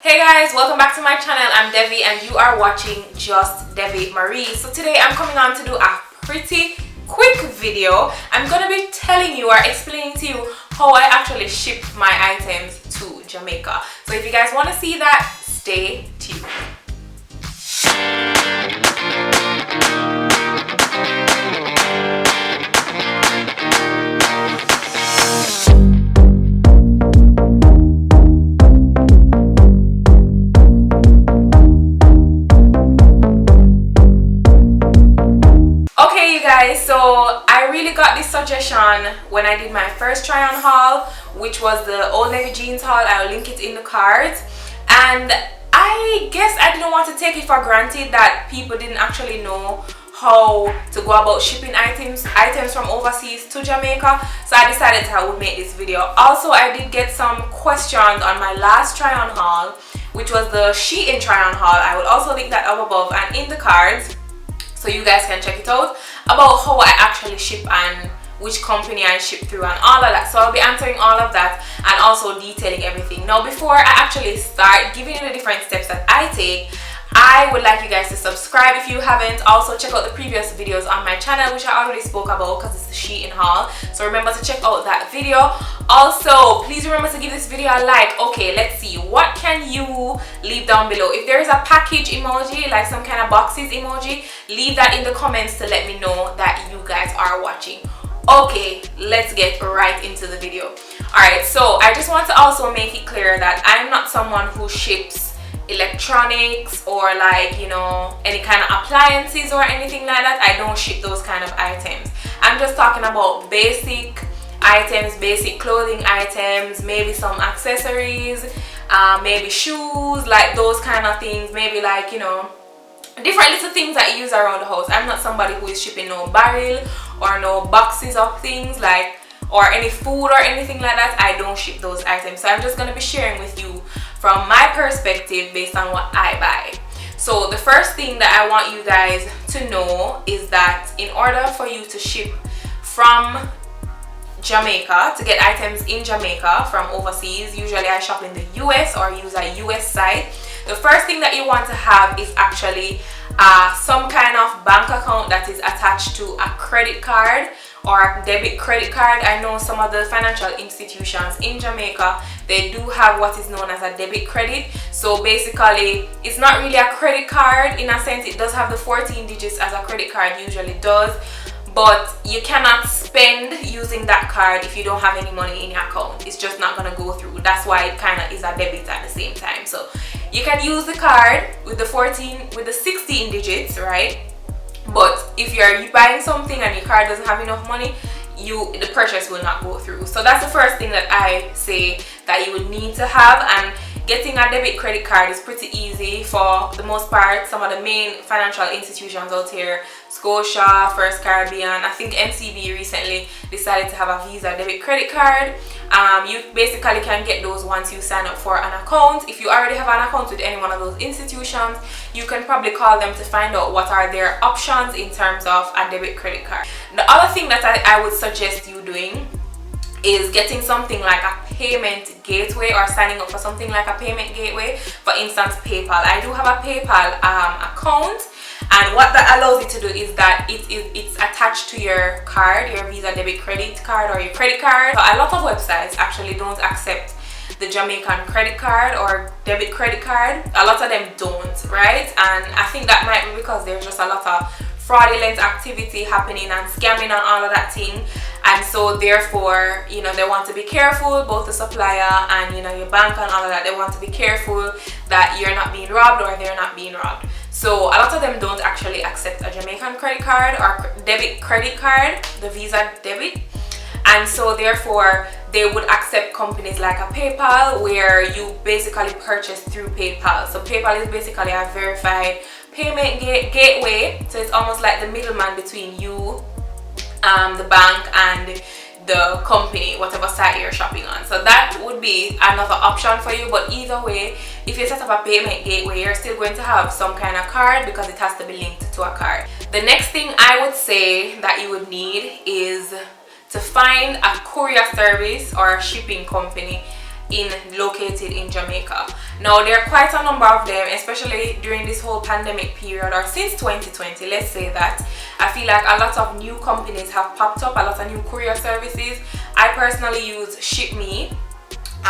Hey guys, welcome back to my channel. I'm Devi and you are watching Just Devi Marie. So today I'm coming on to do a pretty quick video. I'm gonna be telling you or explaining to you how I actually ship my items to Jamaica. So if you guys want to see that, stay tuned. Guys, so I really got this suggestion when I did my first try on haul, which was the Old Navy jeans haul. I'll link it in the cards, and I guess I didn't want to take it for granted that people didn't actually know how to go about shipping items from overseas to Jamaica. So I decided I would make this video. Also, I did get some questions on my last try on haul, which was the Shein try on haul. I will also link that up above and in the cards, so you guys can check it out, about how I actually ship and which company I ship through and all of that. So I'll be answering all of that and also detailing everything. Now, before I actually start giving you the different steps that I take, I would like you guys to subscribe if you haven't. Also check out the previous videos on my channel, which I already spoke about because it's the Shein haul. So remember to check out that video. Also, please remember to give this video a like. Okay, let's see. What can you leave down below? If there is a package emoji, like some kind of boxes emoji, leave that in the comments to let me know that you guys are watching. Okay, let's get right into the video. Alright, so I just want to also make it clear that I'm not someone who ships electronics or, like, you know, any kind of appliances or anything like that. I don't ship those kind of items. I'm just talking about basic items, basic clothing items, maybe some accessories, maybe shoes, like those kind of things, maybe, like, you know, different little things that you use around the house. I'm not somebody who is shipping no barrel or no boxes of things, like, or any food or anything like that. I don't ship those items. So I'm just going to be sharing with you from my perspective based on what I buy. So the first thing that I want you guys to know is that in order for you to ship from Jamaica, to get items in Jamaica from overseas, usually I shop in the US or use a US site. The first thing that you want to have is actually some kind of bank account that is attached to a credit card or a debit credit card. I know some of the financial institutions in Jamaica, they do have what is known as a debit credit. So basically, it's not really a credit card in a sense. It does have the 14 digits as a credit card usually does, but you cannot spend using that card if you don't have any money in your account. It's just not going to go through. That's why it kind of is a debit at the same time. So you can use the card with the 16 digits, right? But if you're buying something and your card doesn't have enough money, the purchase will not go through. So that's the first thing that I say that you would need to have. And getting a debit credit card is pretty easy for the most part. Some of the main financial institutions out here, Scotia, First Caribbean, I think MCB recently decided to have a Visa debit credit card. You basically can get those once you sign up for an account. If you already have an account with any one of those institutions, you can probably call them to find out what are their options in terms of a debit credit card. The other thing that I would suggest you doing is getting something like a payment gateway or signing up for something like a payment gateway. For instance, PayPal. I do have a PayPal account, and what that allows you to do is that it's attached to your card, your Visa debit credit card or your credit card. So a lot of websites actually don't accept the Jamaican credit card or debit credit card. A lot of them don't, right? And I think that might be because there's just a lot of fraudulent activity happening and scamming and all of that thing. And so therefore, you know, they want to be careful, both the supplier and, you know, your bank and all of that. They want to be careful that you're not being robbed or they're not being robbed. So a lot of them don't actually accept a Jamaican credit card or debit credit card, the Visa debit. And so therefore, they would accept companies like a PayPal, where you basically purchase through PayPal. So PayPal is basically a verified payment gateway. So it's almost like the middleman between you, the bank, and the company, whatever site you're shopping on. So that would be another option for you. But either way, if you set up a payment gateway, you're still going to have some kind of card because it has to be linked to a card. The next thing I would say that you would need is to find a courier service or a shipping company located in Jamaica. Now there are quite a number of them, especially during this whole pandemic period, or since 2020, let's say that. I feel like a lot of new companies have popped up, a lot of new courier services. I personally use ShipMe.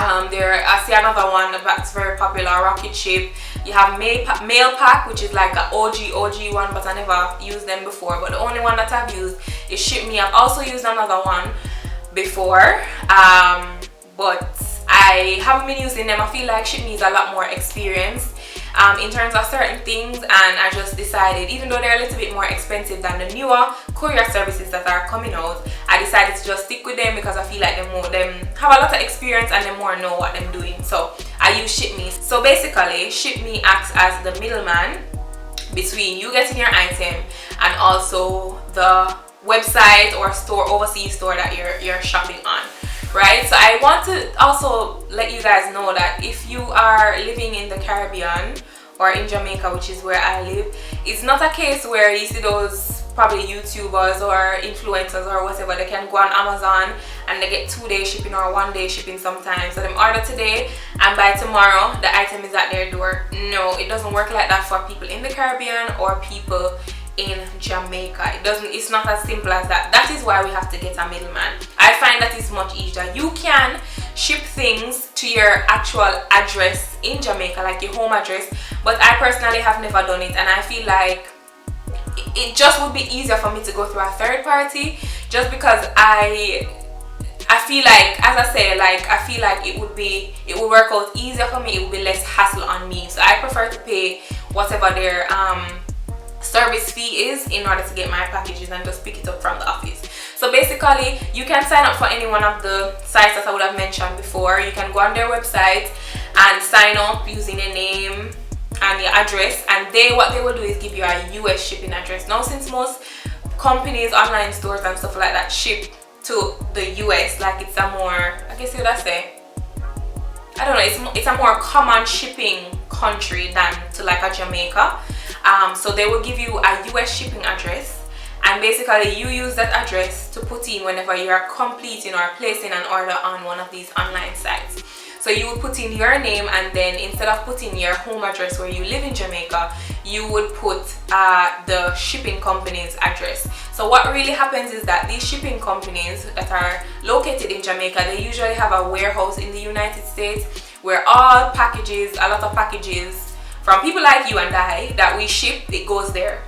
I see another one that's very popular, Rocket Ship. You have Mailpack, which is like an OG one, but I never used them before. But the only one that I've used is ShipMe. I've also used another one before, but I haven't been using them. I feel like ShipMe is a lot more experienced in terms of certain things, and I just decided, even though they're a little bit more expensive than the newer courier services that are coming out, I decided to just stick with them because I feel like them have a lot of experience and they more know what they're doing. So I use ShipMe. So basically, ShipMe acts as the middleman between you getting your item and also the website or store, overseas store that you're shopping on. Right, so I want to also let you guys know that if you are living in the Caribbean or in Jamaica, which is where I live, it's not a case where you see those probably YouTubers or influencers or whatever, they can go on Amazon and they get 2-day shipping or 1-day shipping sometimes. So they order today and by tomorrow the item is at their door. No, it doesn't work like that for people in the Caribbean or people in Jamaica. It's not as simple as that. That is why we have to get a middleman. I find that it's much easier. You can ship things to your actual address in Jamaica, like your home address, but I personally have never done it, and I feel like it just would be easier for me to go through a third party, just because I feel like, as I say, like I feel like it would work out easier for me. It would be less hassle on me. So I prefer to pay whatever their service fee is in order to get my packages and just pick it up from the office. So basically, you can sign up for any one of the sites that I would have mentioned before. You can go on their website and sign up using your name and your address, and what they will do is give you a US shipping address. Now, since most companies, online stores and stuff like that ship to the US, like it's a more, I guess you would say, I don't know, it's a more common shipping country than to like a Jamaica. So they will give you a US shipping address, and basically you use that address to put in whenever you are completing or placing an order on one of these online sites. So you would put in your name, and then instead of putting your home address where you live in Jamaica, you would put the shipping company's address. So what really happens is that these shipping companies that are located in Jamaica, they usually have a warehouse in the United States where all packages, a lot of packages from people like you and I that we ship, it goes there.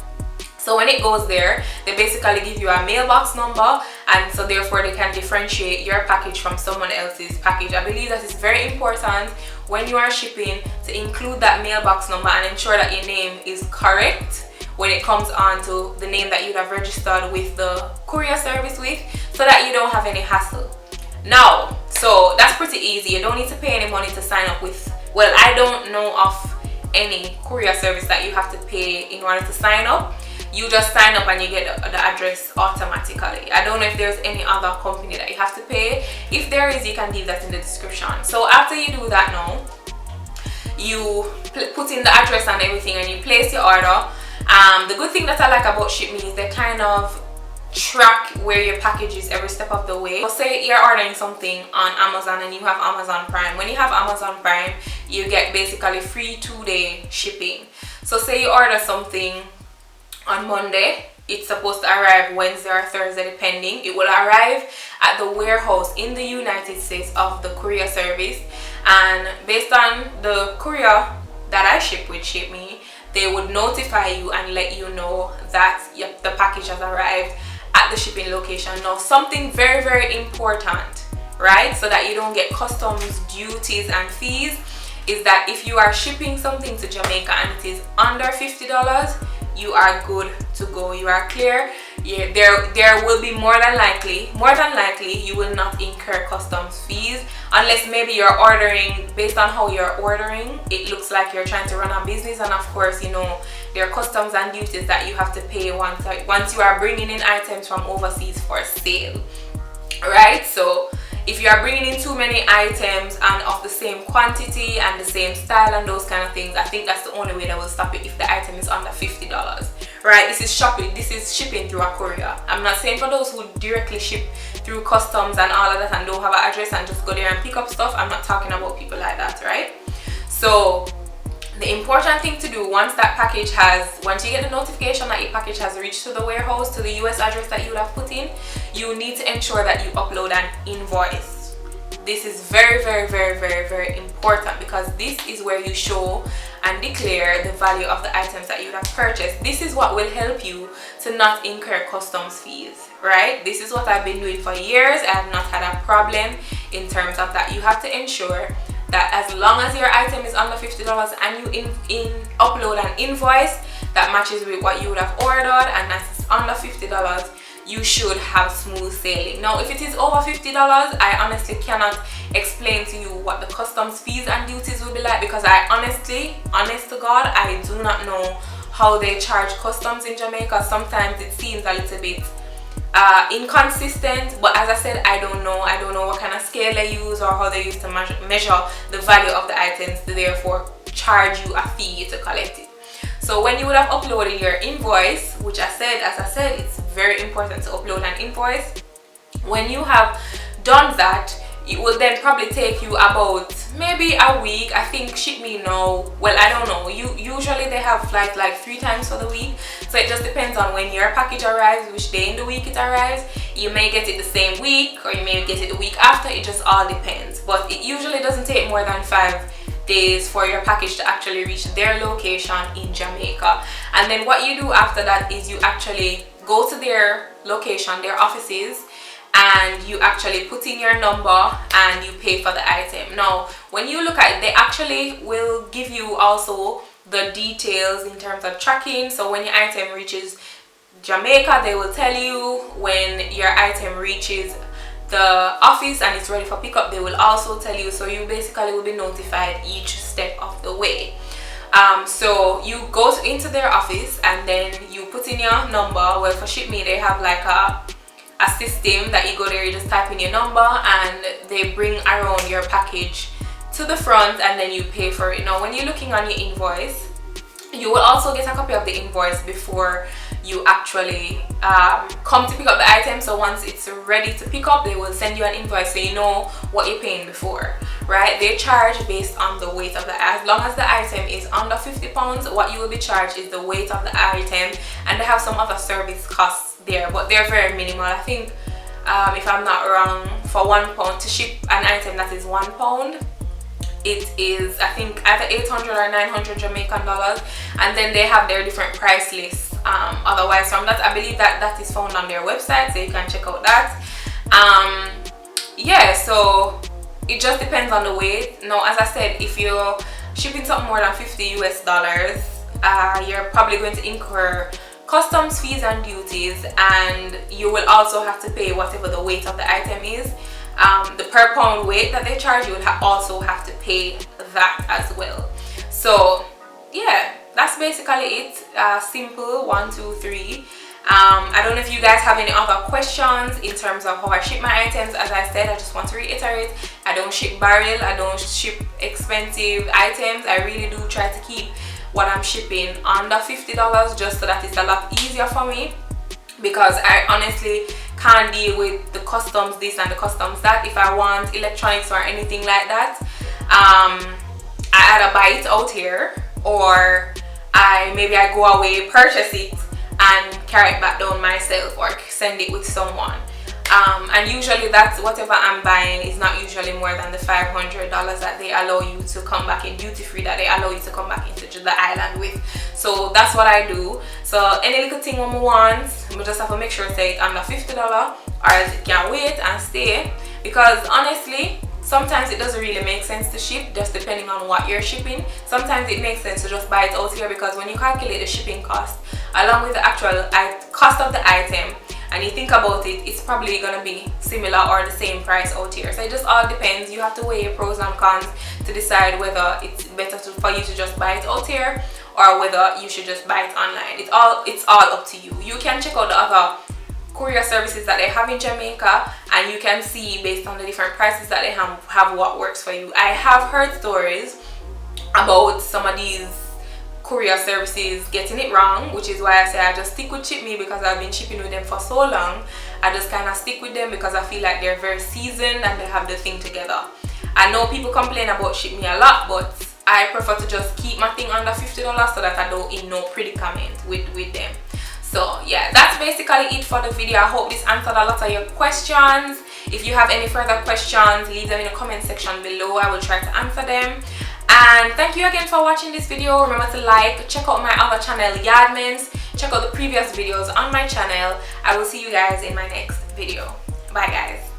So when it goes there, they basically give you a mailbox number, and so therefore they can differentiate your package from someone else's package. I believe that it's very important when you are shipping to include that mailbox number and ensure that your name is correct when it comes on to the name that you have registered with the courier service with, so that you don't have any hassle. Now, so that's pretty easy. You don't need to pay any money to sign up with, well, I don't know of any courier service that you have to pay in order to sign up. You just sign up and you get the address automatically. I don't know if there's any other company that you have to pay. If there is, you can leave that in the description. So after you do that now, you put in the address and everything and you place your order. The good thing that I like about ShipMe is they kind of track where your package is every step of the way. So say you're ordering something on Amazon and you have Amazon Prime. When you have Amazon Prime, you get basically free 2-day shipping. So say you order something on Monday, it's supposed to arrive Wednesday or Thursday depending. It will arrive at the warehouse in the United States of the courier service, and based on the courier that I ship with ShipMe, they would notify you and let you know that the package has arrived at the shipping location. Now, something very, very important, right, so that you don't get customs duties and fees, is that if you are shipping something to Jamaica and it is under $50, you are good to go. You are clear. There will be more than likely you will not incur customs fees, unless maybe you're ordering, based on how you're ordering, it looks like you're trying to run a business, and of course, you know, there are customs and duties that you have to pay once you are bringing in items from overseas for sale, right? So if you are bringing in too many items and of the same quantity and the same style and those kind of things, I think that's the only way that will stop it, if the item is under $50, right? This is shipping through a courier. I'm not saying for those who directly ship through customs and all of that and don't have an address and just go there and pick up stuff. I'm not talking about people like that, right? So the important thing to do once you get the notification that your package has reached to the warehouse, to the US address that you would have put in, you need to ensure that you upload an invoice. This is very, very, very, very, very important, because this is where you show and declare the value of the items that you have purchased. This is what will help you to not incur customs fees, right? This is what I've been doing for years. I have not had a problem in terms of that. You have to ensure that as long as your item is under $50 and you upload an invoice that matches with what you would have ordered and that's under $50, you should have smooth sailing. Now, if it is over $50, I honestly cannot explain to you what the customs fees and duties will be like, because I honest to God, I do not know how they charge customs in Jamaica. Sometimes it seems a little bit inconsistent, but as I said, I don't know what kind of scale they use or how they use to measure the value of the items to therefore charge you a fee to collect it. So when you would have uploaded your invoice, which as I said, it's very important to upload an invoice. When you have done that, it will then probably take you about maybe a week. I think ship me now, well, I don't know, usually they have flights like 3 times for the week, so it just depends on when your package arrives, which day in the week it arrives. You may get it the same week or you may get it the week after. It just all depends, but it usually doesn't take more than 5 days for your package to actually reach their location in Jamaica. And then what you do after that is you actually go to their location, their offices, and you actually put in your number and you pay for the item. Now, when you look at it, they actually will give you also the details in terms of tracking. So when your item reaches Jamaica, they will tell you. When your item reaches the office and it's ready for pickup, they will also tell you. So you basically will be notified each step of the way. So you go into their office and then you put in your number. Well, for ShipMe, they have like a system that you go there, you just type in your number and they bring around your package to the front and then you pay for it. Now, when you're looking on your invoice, you will also get a copy of the invoice before you actually come to pick up the item. So once it's ready to pick up, they will send you an invoice so you know what you're paying before, right? They charge based on the weight of as long as the item is under 50 pounds, what you will be charged is the weight of the item, and they have some other service costs there, but they're very minimal. I think if I'm not wrong, for £1 to ship an item that is £1, it is, I think, either 800 or 900 Jamaican dollars, and then they have their different price lists. Otherwise, from that, I believe that is found on their website, so you can check out that. Yeah, so it just depends on the weight. Now, as I said, if you're shipping something more than $50 US, you're probably going to incur customs fees and duties, and you will also have to pay whatever the weight of the item is. The per pound weight that they charge, you will also have to pay that as well. So yeah, that's basically it. Simple 1, 2, 3. I don't know if you guys have any other questions in terms of how I ship my items. As I said, I just want to reiterate, I don't ship barrel, I don't ship expensive items. I really do try to keep what I'm shipping under $50, just so that it's a lot easier for me, because I honestly can't deal with the customs this and the customs that. If I want electronics or anything like that, I either buy it out here, or maybe I go away, purchase it and carry it back down myself, or send it with someone. And usually that's whatever I'm buying is not usually more than the $500 that they allow you to come back in duty free, that they allow you to come back into the island with. So that's what I do. So any little thing one want, we just have to make sure to say it under $50, or else it can wait and stay. Because honestly, sometimes it doesn't really make sense to ship, just depending on what you're shipping. Sometimes it makes sense to just buy it out here, because when you calculate the shipping cost along with the actual cost of the item, and you think about it, it's probably gonna be similar or the same price out here. So it just all depends. You have to weigh your pros and cons to decide whether it's better for you to just buy it out here, or whether you should just buy it online. It's all up to you. You can check out the other courier services that they have in Jamaica, and you can see based on the different prices that they have what works for you. I have heard stories about some of these courier services getting it wrong, which is why I say I just stick with Ship Me, because I've been shipping with them for so long. I just kind of stick with them because I feel like they're very seasoned and they have the thing together. I know people complain about Ship Me a lot, but I prefer to just keep my thing under $50 so that I don't in no predicament with them. So yeah, that's basically it for the video. I hope this answered a lot of your questions. If you have any further questions, leave them in the comment section below. I will try to answer them. And thank you again for watching this video. Remember to like, check out my other channel, Yardmans. Check out the previous videos on my channel. I will see you guys in my next video. Bye guys.